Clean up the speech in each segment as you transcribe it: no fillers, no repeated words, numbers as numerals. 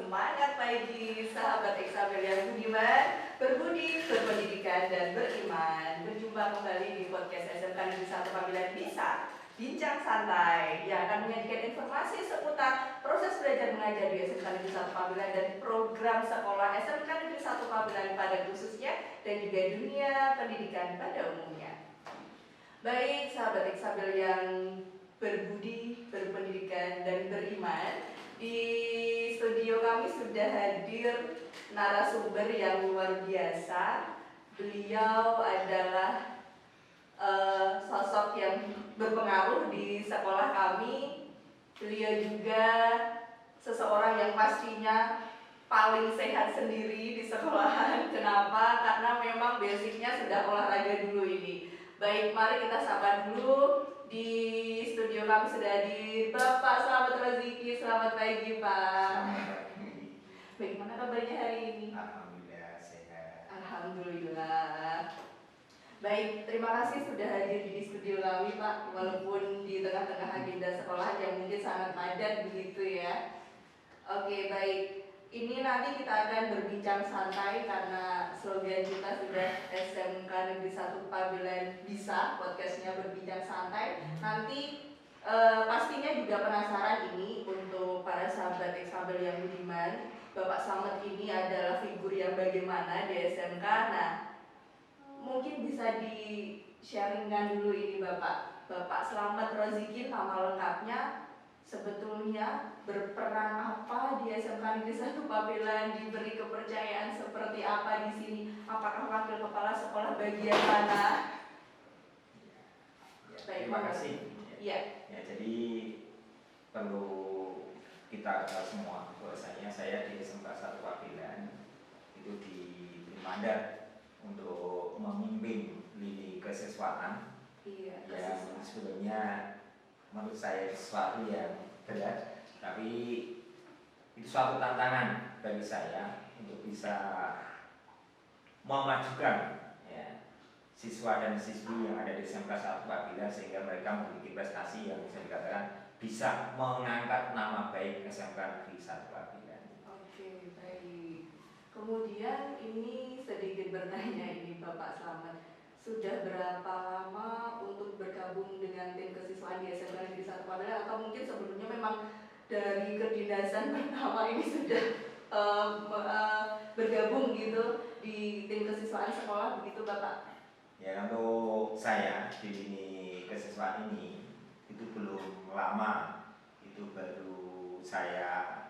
Semangat pagi sahabat Eksabel yang budiman, berbudi, berpendidikan, dan beriman. Berjumpa kembali di podcast SMK Negeri 1 Pambilan Bisa, Bincang Santai, yang akan menyajikan informasi seputar proses belajar mengajar di SMK Negeri 1 Pambilan dan program sekolah SMK Negeri 1 Pambilan pada khususnya dan juga dunia pendidikan pada umumnya. Baik sahabat Eksabel yang berbudi, berpendidikan, dan beriman, di studio kami sudah hadir narasumber yang luar biasa. Beliau adalah sosok yang berpengaruh di sekolah kami. Beliau juga seseorang yang pastinya paling sehat sendiri di sekolahan. Kenapa? Karena memang basicnya sudah olahraga dulu ini. Baik, mari kita sapa dulu. Di studio kami sudah hadir Bapak Slamet Roziki. Selamat pagi, Pak. Selamat pagi. Bagaimana kabarnya hari ini? Alhamdulillah sehat. Alhamdulillah. Baik, terima kasih sudah hadir di studio kami, Pak. Walaupun di tengah-tengah agenda sekolah yang mungkin sangat padat begitu ya. Oke, baik. Ini nanti kita akan berbincang santai karena slogan kita sudah SMK Negeri 1 Pambilan Bisa, podcastnya berbincang santai. Nanti pastinya juga penasaran ini untuk para sahabat Eksabel yang budiman. Bapak Slamet ini adalah figur yang bagaimana di SMK. Nah, mungkin bisa di-sharingkan dulu ini Bapak. Bapak Slamet Roziki, nama lengkapnya sebetulnya berperan apa di SMK Negeri 1 Pambilan, diberi kepercayaan seperti apa di sini? Apakah wakil kepala sekolah bagian mana? Baik, terima kasih. Iya. Ya, jadi perlu kita ketahui semua bahwasanya saya di SMK 1 Pambilan itu diberi mandat untuk memimpin lini kesiswaan. Iya, yang sebelumnya menurut saya sesuatu yang berat, tapi itu suatu tantangan bagi saya untuk bisa memajukan ya, siswa dan siswi yang ada di SMK 1 Pambilan sehingga mereka memiliki prestasi yang bisa dikatakan bisa mengangkat nama baik SMK Negeri 1 Pambilan. Oke, baik. Kemudian ini sedikit bertanya ini Bapak Slamet. Sudah berapa lama untuk bergabung dengan tim kesiswaan di SMK Negeri 1 Pambilan, atau mungkin sebelumnya memang dari kedinasan pertama ini sudah bergabung gitu di tim kesiswaan sekolah begitu Bapak? Ya, untuk saya di lini kesiswaan ini itu belum lama, itu baru saya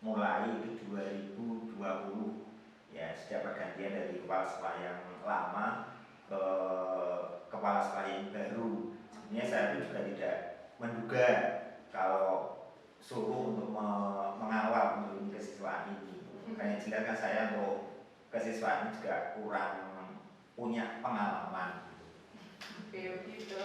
mulai itu 2020 ya, sejak pergantian dari kepala sekolah yang lama ke kepala sekolah yang baru. Sebenarnya saya juga tidak menduga kalau suruh untuk mengawal untuk kesiswaan ini. Karena jelas kan saya untuk kesiswaan ini juga kurang punya pengalaman. Oke, begitu.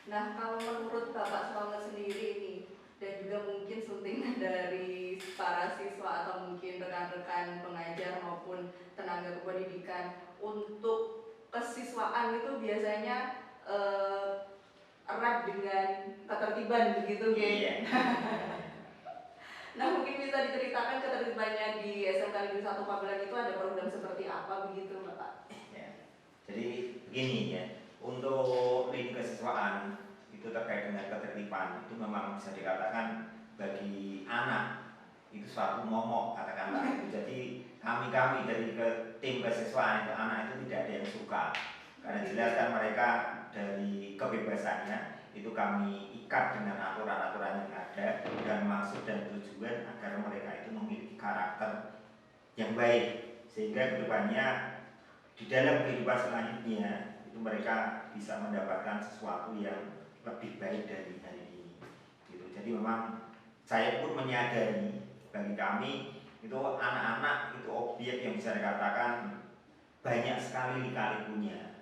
Nah, kalau menurut Bapak Slamet sendiri ini, dan juga mungkin suntingan dari para siswa atau mungkin rekan-rekan pengajar maupun tenaga kependidikan, untuk kesiswaan itu biasanya erat dengan ketertiban begitu, Iya. Nah, mungkin bisa diceritakan ketertibannya di SMK Negeri 1 Pambilan itu ada program seperti apa begitu, Bapak? Ya. Jadi begini ya, untuk lini kesiswaan itu terkait dengan ketertiban itu memang bisa dikatakan bagi anak itu suatu momok katakanlah. Jadi kami dari tim kesiswaan itu anak itu tidak ada yang suka, karena jelas kan mereka dari kebebasannya itu kami ikat dengan aturan-aturan yang ada dan maksud dan tujuan agar mereka itu memiliki karakter yang baik sehingga kedepannya di dalam kehidupan selanjutnya itu mereka bisa mendapatkan sesuatu yang lebih baik dari hari ini gitu. Jadi memang saya pun menyadari bagi kami itu anak-anak itu objek yang bisa dikatakan banyak sekali lika-likunya.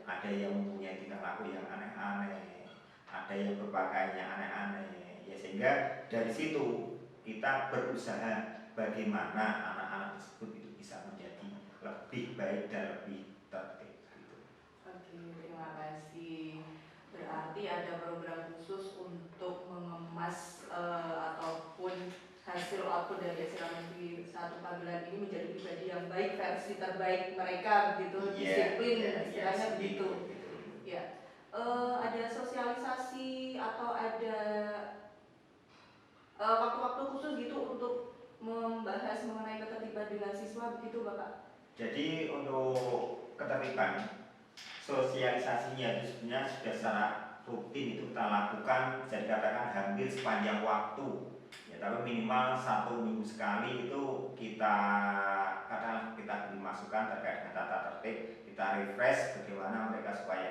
Ada yang mempunyai tingkah laku yang aneh-aneh, ada yang berpakaiannya aneh-aneh ya, sehingga dari situ kita berusaha bagaimana anak-anak tersebut itu bisa menjadi lebih baik dan lebih tertib gitu. Oke, terima kasih. Berarti ada program khusus untuk mengemas ataupun hasil output dari SMA Negeri 1 Pabelan ini menjadi pribadi yang baik, versi terbaik mereka begitu, disiplin istilahnya begitu. Ya, ada sosialisasi atau ada waktu-waktu khusus gitu untuk membahas mengenai ketertiban dengan siswa begitu Bapak? Jadi untuk ketertiban, sosialisasinya itu sebenarnya sudah secara rutin itu kita lakukan, bisa dikatakan hampir sepanjang waktu. Ya, tapi minimal 1 minggu sekali itu kita katakanlah kita beri masukan terkait dengan tata tertib, kita refresh bagaimana mereka supaya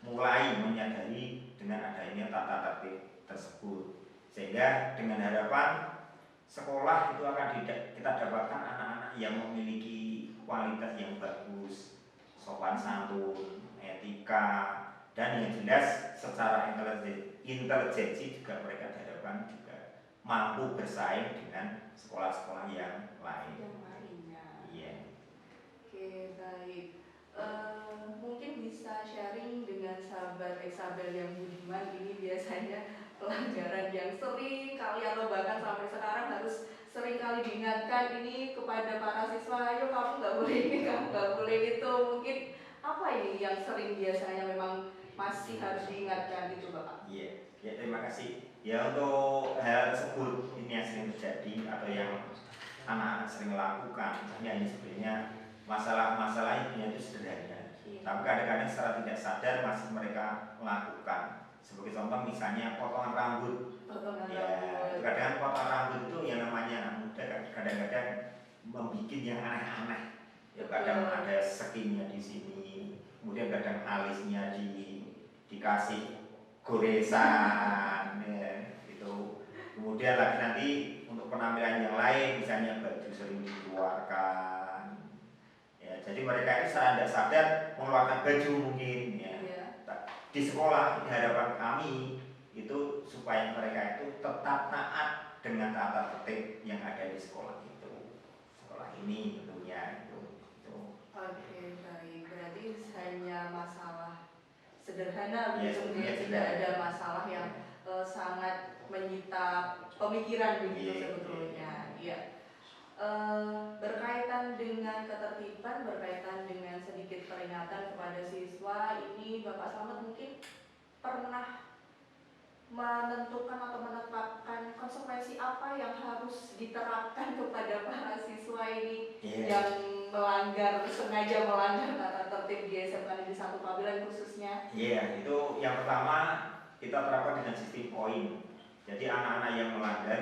mulai menyadari dengan adanya tata tertib tersebut, sehingga dengan harapan sekolah itu akan kita dapatkan anak-anak yang memiliki kualitas yang bagus, sopan santun, etika, dan yang jelas secara intelijensi juga mereka diharapkan juga mampu bersaing dengan sekolah-sekolah yang lain. Yang lainnya. Iya. Oke, baik. Mungkin bisa sharing dengan sahabat Exabel yang budiman, ini biasanya pelanggaran yang sering kali atau bahkan sampai sekarang harus sering kali diingatkan ini kepada para siswa, ayo kamu nggak boleh ini, kamu nggak boleh itu. Mungkin apa ini yang sering biasanya memang masih harus diingatkan itu Bapak? Iya, ya terima kasih. Ya untuk hal tersebut ini yang sering terjadi atau yang anak-anak sering lakukan, ya ini sebenarnya masalah-masalah itu sederhana. Tapi kadang-kadang secara tidak sadar masih mereka lakukan. Sebagai contoh misalnya potongan rambut. Ya, kadang potong rambut itu yang namanya anak muda kadang-kadang membuat yang aneh-aneh. Ya kadang ada skinnya di sini, kemudian kadang alisnya dikasih goresan, ya, gitu. Kemudian lagi nanti untuk penampilan yang lain, misalnya baju sering dikeluarkan. Ya, jadi mereka itu secara tidak sadar mengeluarkan baju mungkin, ya. Di sekolah harapan kami itu supaya mereka itu tetap taat dengan tata tertib yang ada di sekolah itu, sekolah ini tentunya itu. Oke, baik. Berarti hanya masalah sederhana Yes, begitu, ya, tidak ada masalah yang sangat menyita pemikiran begitu sebetulnya. Iya. Berkaitan dengan ketertiban, berkaitan dengan sedikit peringatan kepada siswa, ini Bapak Slamet mungkin pernah menentukan atau menetapkan konsekuensi apa yang harus diterapkan kepada para siswa ini yang sengaja melanggar tata tertib di SMK Negeri 1 Pabelan khususnya? Iya, itu yang pertama kita terapkan dengan sistem poin. Jadi anak-anak yang melanggar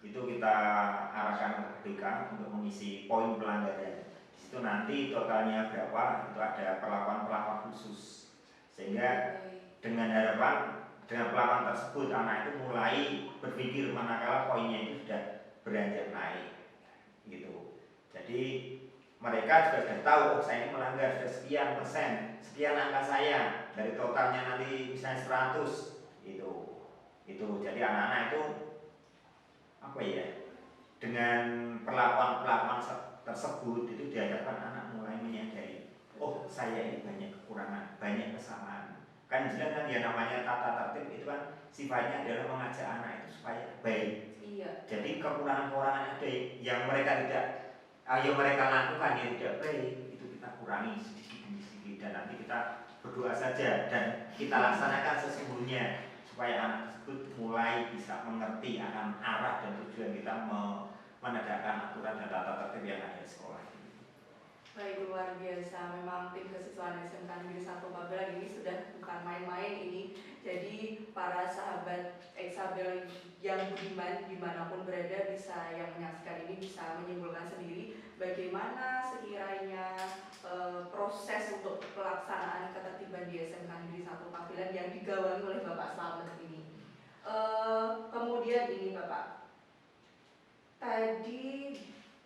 itu kita arahkan ke BK untuk mengisi poin pelanggaran. Di situ nanti totalnya berapa, itu ada perlakuan-perlakuan khusus. Sehingga dengan harapan dengan perlakuan tersebut anak itu mulai berpikir manakala poinnya itu sudah beranjak naik, gitu. Jadi mereka juga sudah tahu, oh saya ini melanggar sudah sekian persen, sekian angka saya dari totalnya nanti misalnya 100, itu. Jadi anak-anak itu apa ya, dengan perlakuan tersebut itu diharapkan anak mulai menyadari, oh saya ini banyak kekurangan, banyak kesalahan. Kan jelas kan ya namanya tata tertib itu kan sifatnya adalah mengajak anak itu supaya baik. Iya. Jadi kekurangan-kekurangan ada yang mereka lakukan yang tidak baik itu kita kurangi sedikit dan nanti kita berdoa saja dan kita laksanakan sesungguhnya supaya anak tersebut mulai bisa mengerti akan arah dan tujuan kita menegakkan aturan dan tata tertib yang ada di sekolah. Baik, luar biasa. Memang tim kesiswaan SMK Negeri 1 Pabelan ini sudah bukan main-main ini. Jadi para sahabat Exabel yang budiman dimanapun berada bisa yang menyaksikan ini bisa menyimpulkan sendiri bagaimana sekiranya proses untuk pelaksanaan ketertiban di SMK Negeri 1 Pabelan yang digawangi oleh Bapak Slamet ini. Kemudian ini Bapak, tadi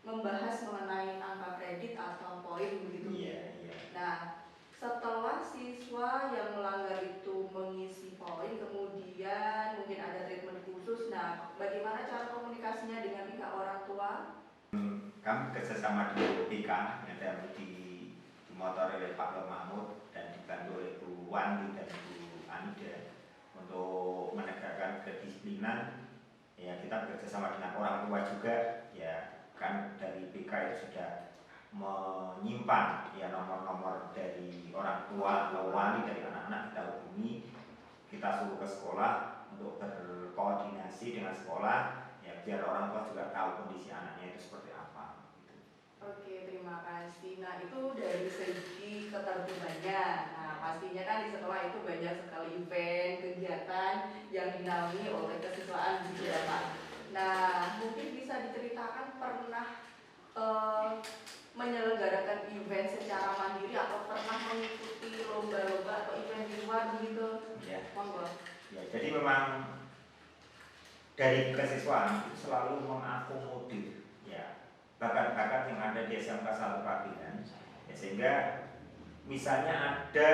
membahas mengenai angka kredit atau poin begitu. Iya. Nah, setelah siswa yang melanggar itu mengisi poin, kemudian mungkin ada treatment khusus. Nah, bagaimana cara komunikasinya dengan pihak orang tua? Kami kerjasama dengan BK yang ada dimotori oleh Pak Nur Mahmud dan dibantu oleh Bu Wandi dan Bu Anida untuk menegakkan kedisiplinan Ya kita bekerja sama dengan orang tua juga, ya kan dari BK itu sudah menyimpan ya nomor-nomor dari orang tua atau wali dari anak-anak, kita hubungi, kita suruh ke sekolah untuk berkoordinasi dengan sekolah, ya biar orang tua juga tahu kondisi anaknya itu seperti apa. Oke, terima kasih. Nah, itu dari segi ketertibannya. Nah, pastinya kan di sekolah itu banyak sekali event, kegiatan yang dinaungi oleh kesiswaan gitu ya, Pak. Nah, mungkin bisa diceritakan pernah menyelenggarakan event secara mandiri atau pernah mengikuti lomba-lomba atau event di luar begitu? Ya. Monggo. Ya, jadi memang dari kesiswaan itu selalu mengakomodir ya bakat-bakat yang ada di SMK 1 Pabilan, ya, sehingga misalnya ada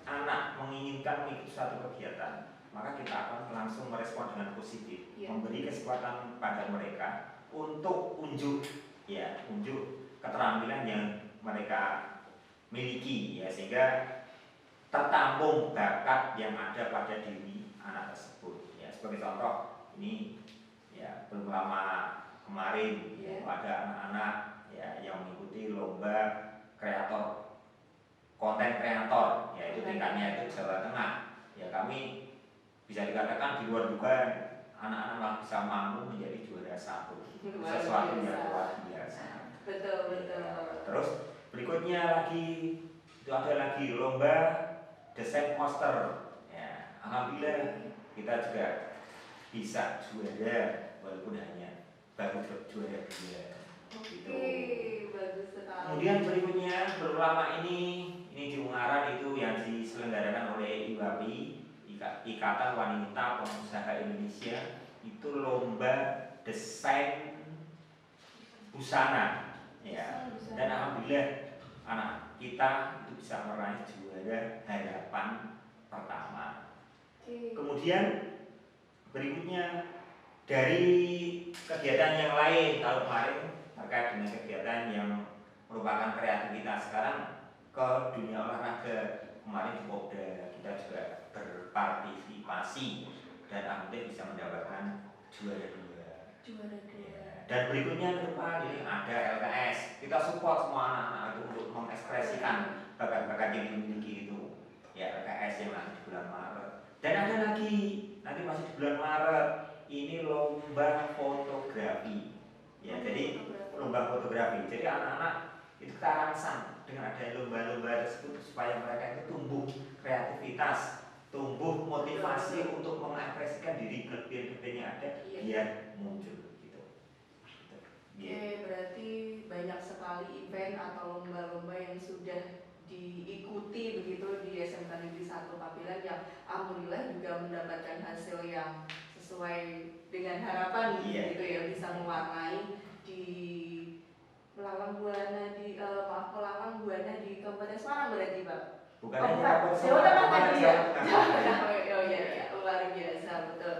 anak menginginkan mengikuti suatu kegiatan, maka kita akan langsung merespon dengan positif, memberi kesempatan pada mereka untuk unjuk keterampilan yang mereka miliki, ya, sehingga tertampung bakat yang ada pada diri anak tersebut. Ya, sebagai contoh, ini ya belum lama kemarin ada anak-anak ya yang mengikuti lomba kreator, konten kreator, yaitu tingkatnya itu Jawa Tengah. Ya, kami bisa dikatakan di luar dugaan anak-anak bisa mampu menjadi juara 1. Sesuatu yang luar biasa. Betul. Terus berikutnya lagi itu ada lagi lomba desain poster. Ya, alhamdulillah kita juga bisa juara walaupun hanya baru juara 2. Oke, bagus sekali. Kemudian berikutnya baru lama ini di Ungaran itu yang diselenggarakan oleh IWAPI, Ikatan Wanita Pengusaha Indonesia, itu lomba desain busana. Ya, dan alhamdulillah anak kita itu bisa meraih juara harapan pertama. Kemudian berikutnya dari kegiatan yang lain tahun kemarin terkait dengan kegiatan yang merupakan kreativitas, sekarang ke dunia olahraga. Kemarin di Popda kita juga berpartisipasi dan alhamdulillah bisa mendapatkan juara 2. Dan berikutnya ke depan ini ada LKS. Kita support semua anak-anak itu untuk mengekspresikan bakat-bakat yang dimiliki itu. Ya, LKS yang nanti di bulan Maret. Dan ada lagi, nanti masih di bulan Maret, ini lomba fotografi. Ya, jadi lomba fotografi. Jadi anak-anak itu kita rangsang dengan ada lomba-lomba tersebut supaya mereka itu tumbuh kreativitas, tumbuh motivasi untuk mengekspresikan diri kelebihan-kelebihan yang ada biar muncul. Oke, berarti banyak sekali event atau lomba-lomba yang sudah diikuti begitu di SMK Negeri 1 Pabilan yang alhamdulillah juga mendapatkan hasil yang sesuai dengan harapan gitu ya, bisa mewarnai di melalang buana di Kabupaten Semarang berarti, Pak. Bukan hanya Jawa Tengah tadi ya. Oh iya, luar biasa, betul.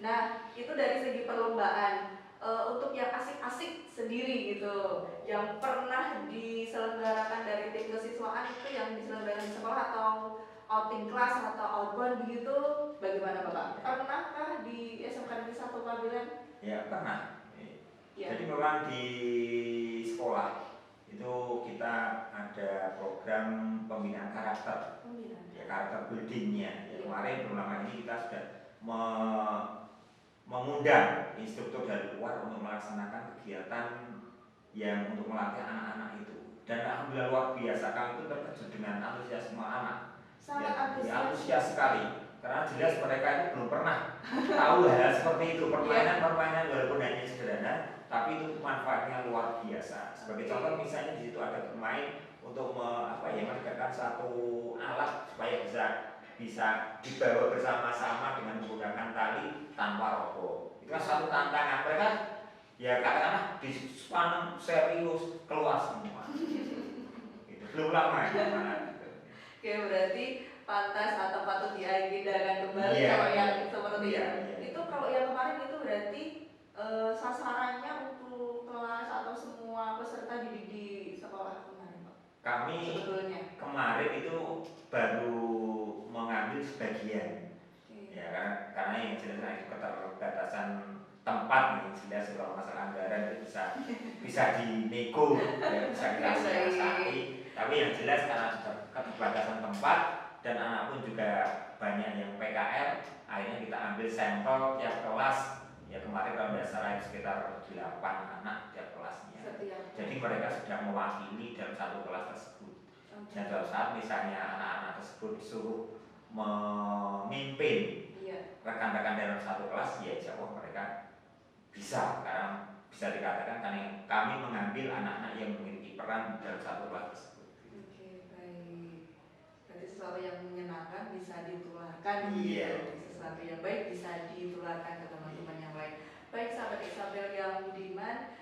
Nah, itu dari segi perlombaan. Untuk yang asik-asik sendiri gitu, yang pernah diselenggarakan dari tim kesiswaan itu yang diselenggarakan di sekolah atau outing kelas atau outbound begitu, bagaimana Bapak? Pernahkah di SMK Negeri 1 Pabilan? Ya, pernah. Ya. Jadi memang di sekolah itu kita ada program pembinaan karakter, ya, karakter buildingnya. Ya, kemarin belum lama ini kita sudah mengundang instruktur dari luar untuk melaksanakan kegiatan yang untuk melatih anak-anak itu. Dan alhamdulillah luar biasa, kami itu terkejut dengan antusiasme anak. Sangat antusias sekali, karena jelas mereka itu belum pernah tahu hal seperti itu. Permainan walaupun hanya sederhana, tapi itu manfaatnya luar biasa. Sebagai contoh misalnya di situ ada bermain untuk melibatkan satu alat supaya bisa dibawa bersama-sama dengan menggunakan tali tanpa rokok. Itu kan satu tantangan. Mereka ya katakanlah dispanem serius keluar semua. Itu belum lama ya. Oke, berarti pantas atau patut diagendakan kembali kalau yang seperti itu. Kalau yang kemarin itu berarti sasarannya untuk kelas atau semua peserta didik di sekolah kemarin, Pak? Kami sebetulnya kemarin itu baru mengambil sebagian, ya karena yang jelas itu keterbatasan tempat yang jelas kalau masalah anggaran itu bisa dinego, ya, bisa kita siasati. Tapi yang jelas karena keterbatasan tempat dan anak pun juga banyak yang PKL, akhirnya kita ambil sampel tiap kelas. Ya kemarin kalau tidak salah sekitar 8 anak tiap kelasnya. Jadi mereka sudah mewakili dalam satu kelas tersebut. Dan suatu saat misalnya anak-anak tersebut disuruh memimpin rekan-rekan dalam satu kelas, ya insya Allah mereka bisa, karena bisa dikatakan karena kami mengambil anak-anak yang memiliki peran dalam satu kelas tersebut. Oke, baik. Berarti sesuatu yang menyenangkan bisa ditularkan, sesuatu yang baik bisa ditularkan ke teman-teman yang lain. Baik, sahabat Isabel yang budiman,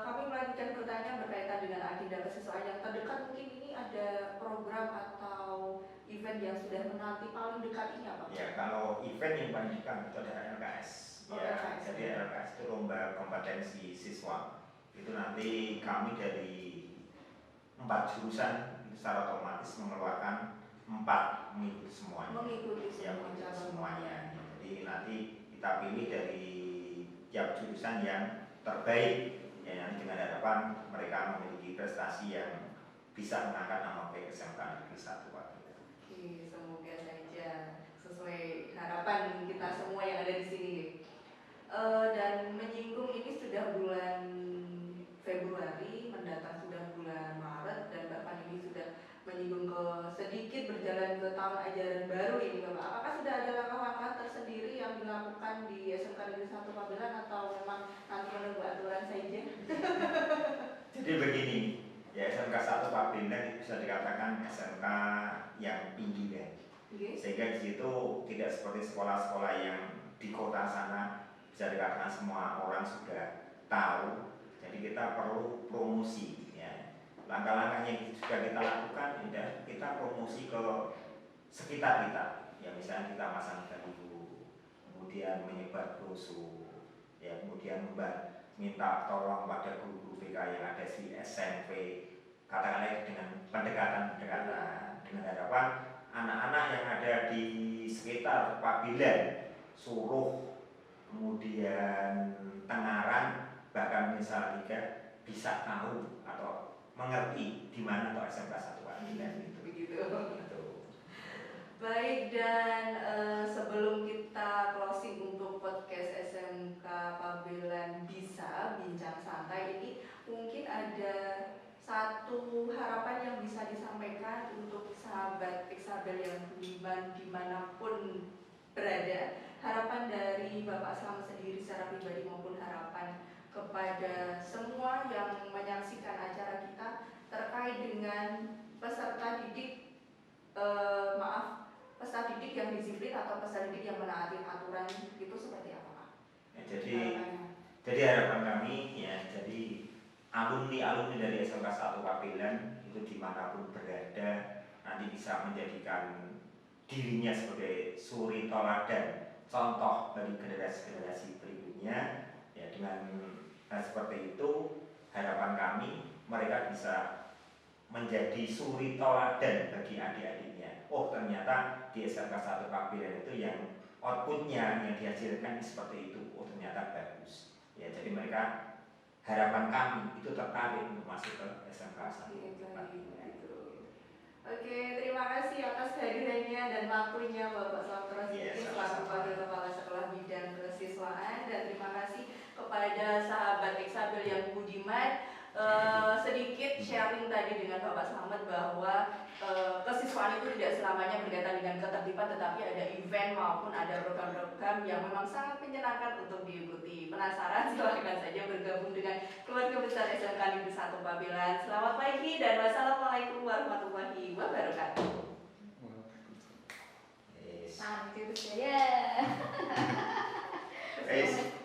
kami melanjutkan pertanyaan berkaitan dengan agenda kesiswaan yang terdekat. Mungkin ini ada program atau event yang sudah menanti paling dekat ini apa? Ya, kalau event yang paling dekat itu adalah LKS. Ya, jadi LKS itu lomba kompetensi siswa. Itu nanti kami dari 4 jurusan itu secara otomatis mengeluarkan 4 mengikuti semuanya. Semuanya. Jadi nanti kita pilih dari tiap jurusan yang terbaik. Ya, nanti dengan harapan mereka memiliki prestasi yang bisa mengangkat nama baik SMK Negeri 1 Pabilan. Oke, semoga saja sesuai harapan kita semua yang ada di sini. Dan menyinggung ini sudah bulan Februari, mendatang sudah bulan Maret, dan Bapak ini sudah menyinggung ke sedikit berjalan ke tahun ajaran baru ini Bapak. Apakah sudah ada langkah-langkah tersendiri yang dilakukan di SMK Negeri 1 Pabilan atau memang nanti menunggu aturan saja? Jadi begini, ya SMK 1 Pabilan bisa dikatakan SMK yang pinggiran. Sehingga di situ tidak seperti sekolah-sekolah yang di kota sana bisa dikatakan semua orang sudah tahu. Jadi kita perlu promosi, ya. Langkah-langkah yang sudah kita lakukan, ya, kita promosi ke sekitar kita. Ya misalnya kita masang baliho, kemudian menyebar brosur, ya kemudian minta tolong pada guru BK yang ada di SMP, katakanlah dengan pendekatan dengan harapan anak-anak yang ada di sekitar Pabilan, Suruh, kemudian Tengaran, bahkan misal 3 bisa tahu atau mengerti di mana atau SMK 1 Pabilan itu. Begitu. Baik, dan sebelum kita closing untuk podcast SMK Pabilan Bisa Bincang Santai ini, mungkin ada satu harapan yang bisa disampaikan untuk sahabat Isabel yang budiman dimanapun berada. Harapan dari Bapak Slamet sendiri secara pribadi maupun harapan kepada semua yang menyaksikan acara kita terkait dengan peserta didik, peserta didik yang disiplin atau peserta didik yang menaati aturan itu seperti apa Pak? Ya, jadi harapan kami ya, jadi alumni dari SMK 1 Pabilan itu dimanapun berada nanti bisa menjadikan dirinya sebagai suri toladan, contoh bagi generasi-generasi berikutnya. Ya dengan seperti itu harapan kami mereka bisa menjadi suri toladan bagi adik-adiknya. Oh ternyata di SMK 1 Pabilan itu yang outputnya yang dihasilkan seperti itu. Oh ternyata bagus. Ya jadi mereka harapan kami itu tertarik untuk masuk ke SMK 1 Pabilan. Oke, terima kasih atas kehadirannya dan waktunya Bapak Slamet Rosidi selaku Wakil Kepala Sekolah Bidang Kesiswaan, dan terima kasih kepada sahabat Isabel yang budiman. Sedikit sharing tadi dengan Bapak Slamet bahwa kesiswaan itu tidak selamanya berkaitan dengan ketertiban, tetapi ada event maupun ada program-program yang memang sangat menyenangkan untuk diikuti. Penasaran? Silahkan saja bergabung dengan keluarga besar SMK Negeri 1 Pabilan. Selamat pagi dan wassalamualaikum warahmatullahi wabarakatuh. Itu saya.